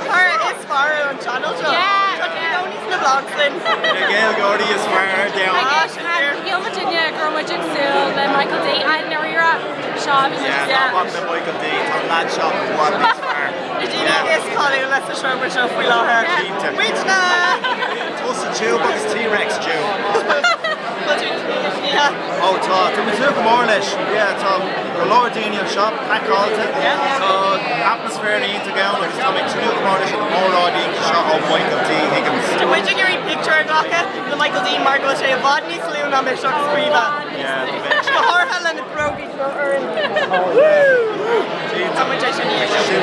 Cara is far on channel show. Yeah. Only the vlogs then. Gaeilge is far down. I guess Virginia, Gormagig Sul, then Michael D. I know you're at shop. Yeah, not the Michael D. It's on lad shop and what this far. Virginia is calling unless the show was up we lost her. Which Tusa Jew, but it's T-Rex Jew. Yeah. Oh, tá. Tá we took more or less. Yeah, tá. The lower Daniel shop, I called it. So atmosphere need to go. Like Tommy took more or less. The more ID shot on Michael D. Higgins. The Virginia picture of the Michael D. Margot Shea Vodney saloon on the shop Scriva. Yeah, the bench. The Horhel and the Brogy for Earn. How much I should need.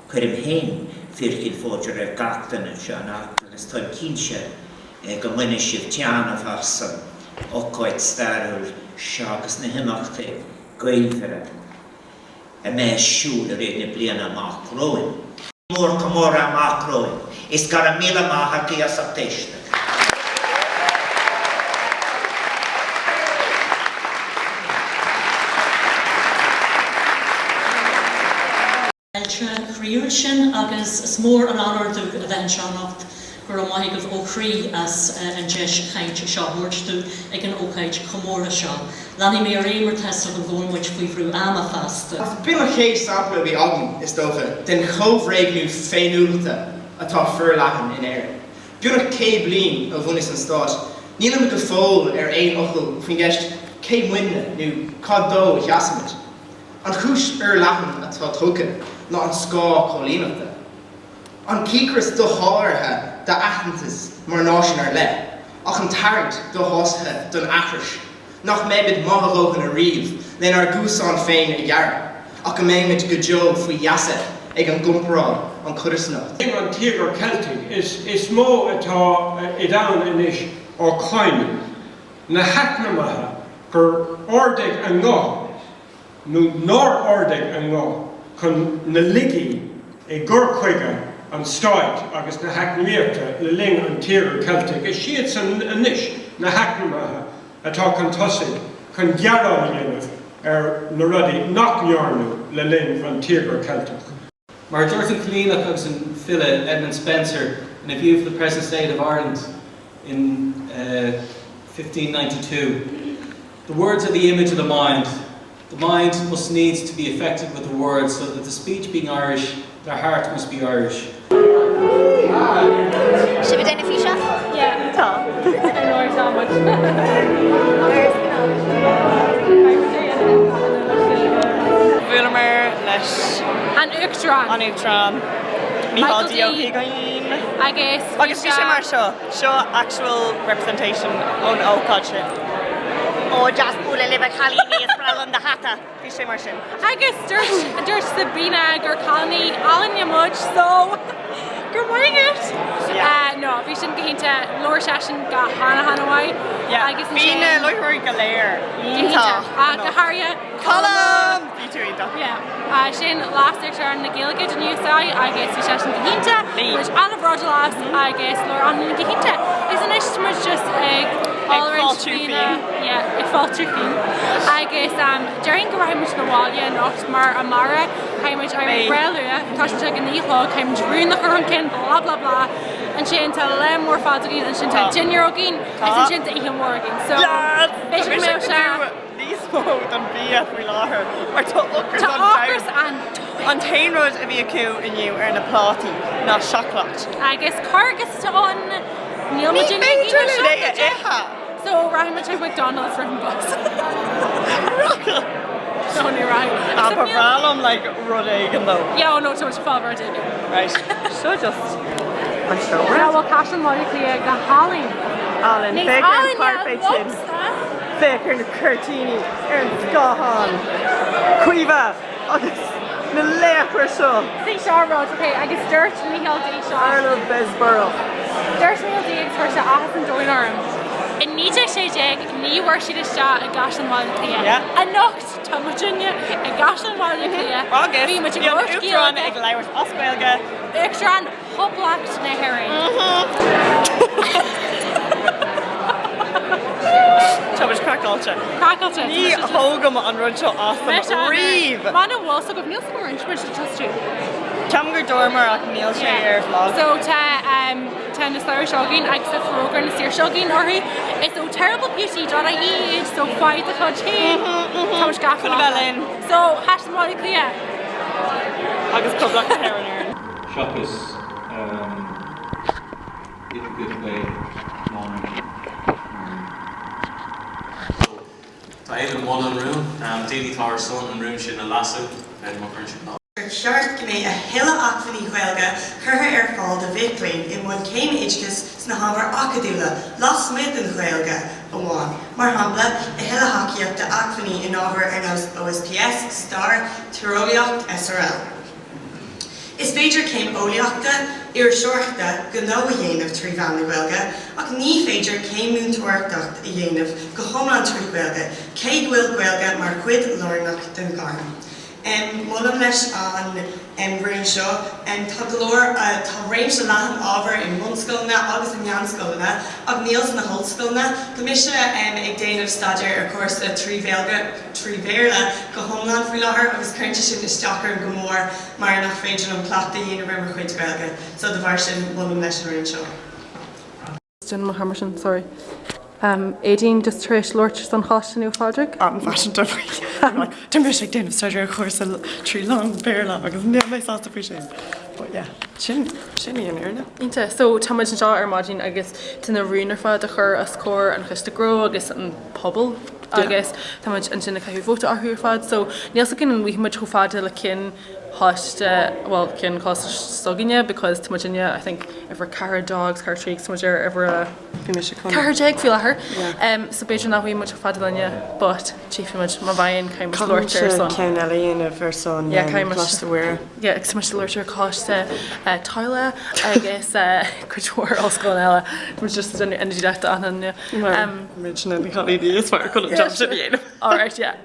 Cuirim hain firkil fóidir gatainna sean agus tá cínse go mhaine sibh teanna bhasan ócáid starúil seo agus na himachtaí Gaeilge a mé siúil a réad na bliana amach roin. Mór go mór amach roin, is gar a míle amach a as a teiste. Creation agus is mór an anordú a bheith seannacht gur an maithigh ó chrí as an deis chainte seo thuirtú ag an ócaid chomóra seo. Lani mé réimar testa go bhónmuid faoihrú ama fasta. Bí mar chéad sampla bhí againn is dócha den chomhréignú féinúilta atá furlachan in air. Búnach cé bliain a bhunas an stát, nílam go fóil éon ochil faoin gceist cé muine nó cadó jasamid. An chúis lachan atá tóca ná an scoth cholínachta. An cícras do háirithe de aithneantas mar náisiún ar le, ach an tarint do hásathe don achrais, nach mébid maithrógan a riomh len ar gúsán féin a dhearr, ach go méimid go deo faoi jaasa ag an gumparán an cuirisna. An tíogar Celtic is mó atá I dán inis ó Coine na heacnamathe gur ordaigh an ngá, nó nóir ordaigh an ngá, chun na ligi gur chuige an stáid agus na heacnaíochta le ling an tíogar Celtic is siad san inis na heacnamathe atá chun tosaigh chun gearán dhéanamh na rudaí nach nearnú le ling an tíogar Celtic. Mar Jordan Colínach agus an file Edmund Spencer in a view of the present state of Ireland in 1592. The words are the image of the mind. The mind must needs to be affected with the words, so that the speech being Irish, their heart must be Irish. Should we do a few Yeah, Tom. I know her so much. Vilmer leis An Uchtran. An Uchtran. Michael D. Againn. I guess. Agus bhí sé mar seo actual representation ón ócáid sin. Ó just búla libh chalíní is brallan de hata. Bhí sé mar sin. I guess dúirt Sabrina gur chalíní Alan Yamuch, so gur morning it. No, bhí sin cínte lóir sesin go hana-hanahai. Bhí na loithúirí go léir. Ínta. Go háirne Colm! Bhí tú ínta. Sin last year ar na Gaeilge den úsáid agus bhí sesin go hínte, which anna bhráid lás agus lóir an na hínte. Is an istimid just ag all-around fína. Yeah, ag fáiltú fin. Agus dearing go raimid na bháile nacht mar amara, chaimid ar breilúa, tá sin ag an ílog, chaimid rúnach ar an cin, bla bla bla. And sin tá le mór fád againn, and sin tá dinnear againn, is sin tá ihe mór againn. So, beidir mé se níos mó don bíad bhí láthair. Mar tá ochras an tainróid a bhí acu inniu ar na plátaí ná seaclacht. Agus cargus tá an níl ma dinne so raimid ag McDonald's from bus. No, you're right. Aber bhrálum like rud éigean though. Yeah, no, so much fáil rud éigean. Right. So just an show. Yeah, well, Cashin Monica got Holly. Alan, Baker Carpet Chin. Baker Curtini, Ern Scohan. Cuiva. Agus na léachar seo. See Shaw Road, okay, agus Dirt Michael D. Shaw. Arnold Besborough. Dirt Michael D. for Ahas and Join Arm. In níte sé déag níhhar siad iste a gas an bháil clia. A nocht tá Virginia a gas an bháil clia. Agus bhí Uachtarán ag leabhar os Gaeilge. Uachtarán hoblacht na hairing. Táid crackáilte. Crackáilte. Ní thógam an rud seo as an riomh. Mána bhil so go níl scorin muid trustú. Ceam gur dormar ach níl sé ar vlag. So tá na stair seogin agus a frógar na stír seogin orthaí. It's so terrible beauty .ie so fight the chud cé. Tá muid gafa bhelinn. So hash an bháil clia. Agus coblacht na hairing. Shop is in a good way long. Tá éidir món an rún, daoine tá ar son an rún sin a lasú, and mar chun sin ná. Seart go mé a heile achfaní Gaeilge chutha ar fáil de bhiclín I mud céim idirchas sna hamar acadúla las smid an Gaeilge amháin. Mar hambla a heile haciíocht de achfaní in ábhar ar nos OSPS, Star, Tíreolaíocht, SRL. Is féidir céim óliaachta ar seoirta go nó a dhéanamh trí bhean na Gaeilge, ach ní féidir céim múntóirteacht a dhéanamh go thomlan trí Gaeilge, cé bhfuil Gaeilge mar cuid lornach den garm. Mulam leis an rún seo, tá glór tá réimse leathan ábhar in munscoilna agus in meánscoilna, ag níos na holscoilna, go mise ag déanamh staidir ar cuasa trí bhéarla go thomlan faoi láthair agus chuinte sin isteachar go mór mar nach féidir an plachta dhéanamh mar chuid Gaeilge, so de bhar sin mulam leis an rún seo. Sorry. Éidín just trééis Lord an háistinú fádra? An fashion Tá mis ag déanamh staidir ar chuasa trí long béarla agus ní méásta fao sin. Sin íon arna. Ínta, so táid an seo ar mádín agus tuna rúnar fád a chur a scór an chuistegró agus an pobl agus táid an sinna caithú bhóta arthúr fád, so níos cin an bhuiimiid chu fáda le cin háiste, well, cin cos soginne because Timotine, I think, ever car dogs, car trees, Timotine, ever a car jag feel her. So beidir nach much fad lenne, but chief much ma bhain kind of lorcher son. Ken Elaine of her son. Yeah, kind of plus the wear. Yeah, so much lorcher cost Tyler, I guess couture all school Ella. Was just an energy that on mentioning the ideas for couldn't jump to the end. All right, yeah.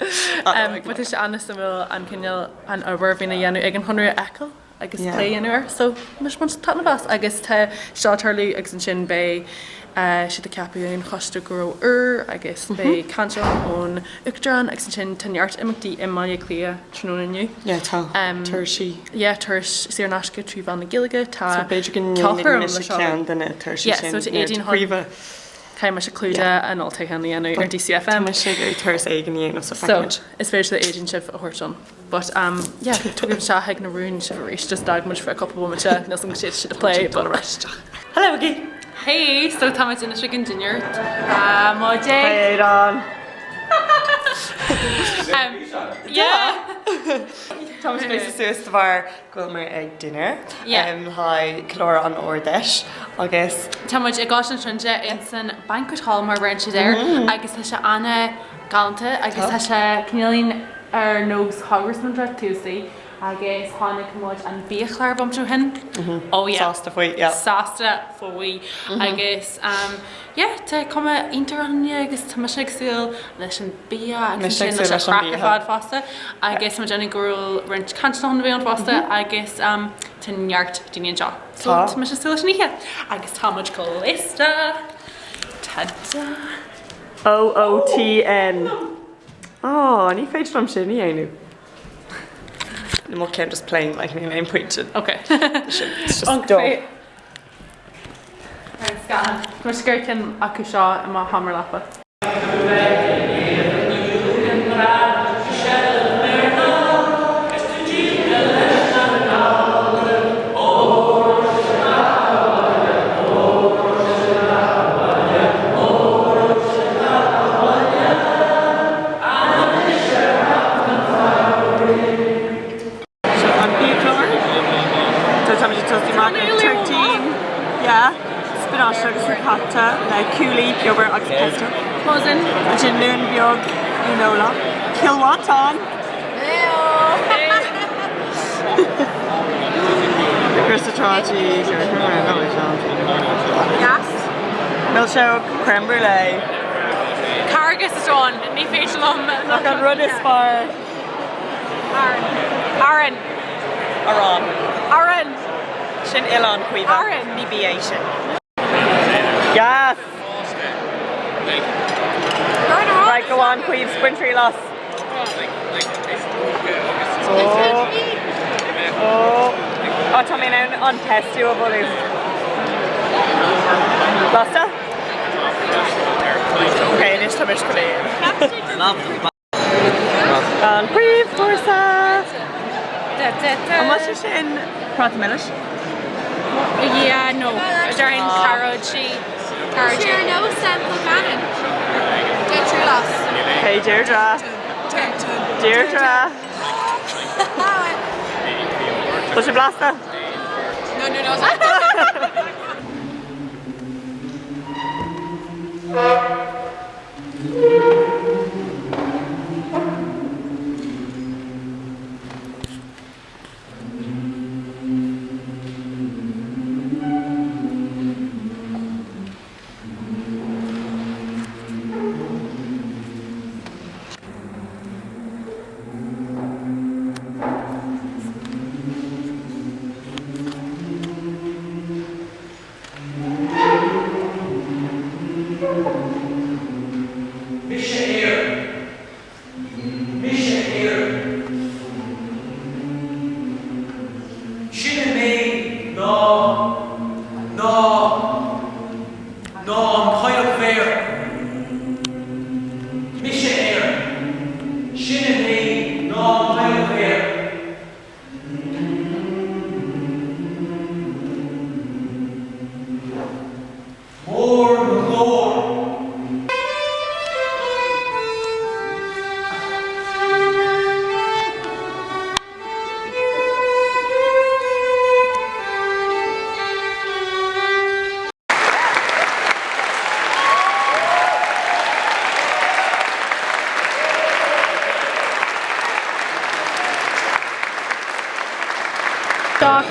But is Anna Samuel and Kenyal and Irving a againn Henry Echo, I guess play anywhere. So much talking about I guess te shot Charlie extension bay she the capian costa grow I guess bay cancer on Uchtran extension 10 yards MD in my clear Trinonia. Yeah, Tershi. Yeah, Tersh Sirnashka tree van the Gaeilge ta so Beijing then it Tershi. Yeah, so to 1800 Kind of cluda and I'll take on the or DCFM. So it's very the agentship a horton. But yeah, took him shot hag na rune shivery just died much for a couple of moments nothing shit should play but a rest. Hello again. Hey, so Thomas in the chicken dinner. Moje. Hey Don. Yeah. Thomas places suas of our Gilmer egg dinner. Yeah. Hi Clora on Ordesh. I guess. Thomas a gosh and Trinja in San Banquet Hall mar branch there. I guess has Anna Galanta. I guess has Canadian nose Hoggersman right Tusa. I guess Hanik Mud and Beachlar bump to him. Oh yeah. Sasta for yeah. Sasta for we. I guess yeah to come inter on I guess Tamashik seal lesson Bia and Shin crack faster. I guess my Jenny girl wrench can't on the way on faster. I guess 10 yard Dinian jaw. So Tamashik still here. I guess how much Calista. Tada. OOTN. Oh, I need fate from Shinny, I knew. The more Ken just playing like an name pointed. Okay. It's just dog. Thanks, Gahan. We're scared Ken Akusha and my hammer lappa. Cooley, Piober, agus Pesta. Cousin. Jin Loon, Biog, Unola. Kilwatan. Christa Traji, Yes. Milkshake, creme brulee. Cargus is on, ní féidir lom. Ach an rud is far. Aaron. Aaron. Sin Ilan cuiva. Aaron. Ní BA sin. Yes. Right, go on, Queen, sprintry loss. Oh, Tommy, now on test you a bully. Losta? Okay, this time it's clear. And Queen, Forza. How much is in Pratt Millish? Yeah, no. During Carrot sheet. Share no sample cannon. Get your loss. Hey, Deireadh. Deireadh. What's your blaster? No.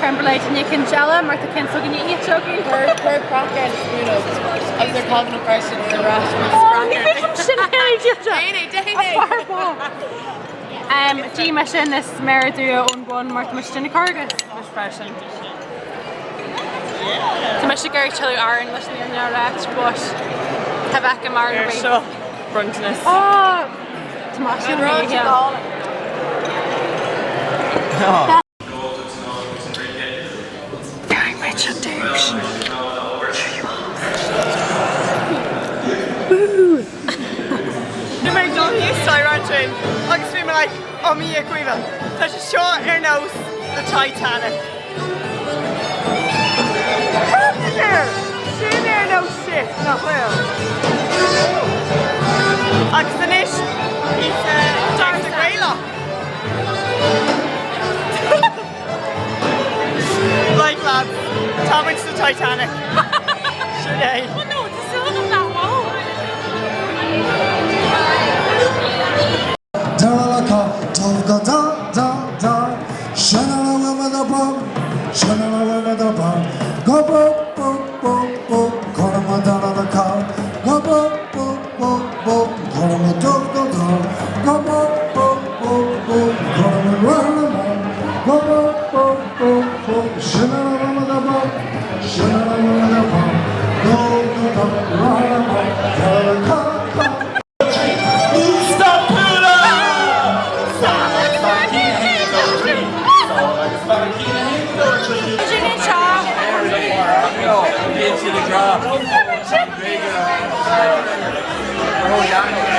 Cremblade and you can jella, Martha can so can you eat choking? Her cracker, you know, as they're calling a person, the rash G mission is Meridua on one Martha Mission Cargus. Fashion. So much to go to Aaron listening in your left, but have a margarita. So bruntness. Oh, tomato Very much a douche. You make no use of ranching. I can swim like me a quiver. Such a short air nose, the Titanic. Sin air no shit, not well. Oxenish, he's the Gaeilge. Like lads, Tomic's the Titanic. Should I? Oh no, it's still on that wall. Oh, yeah.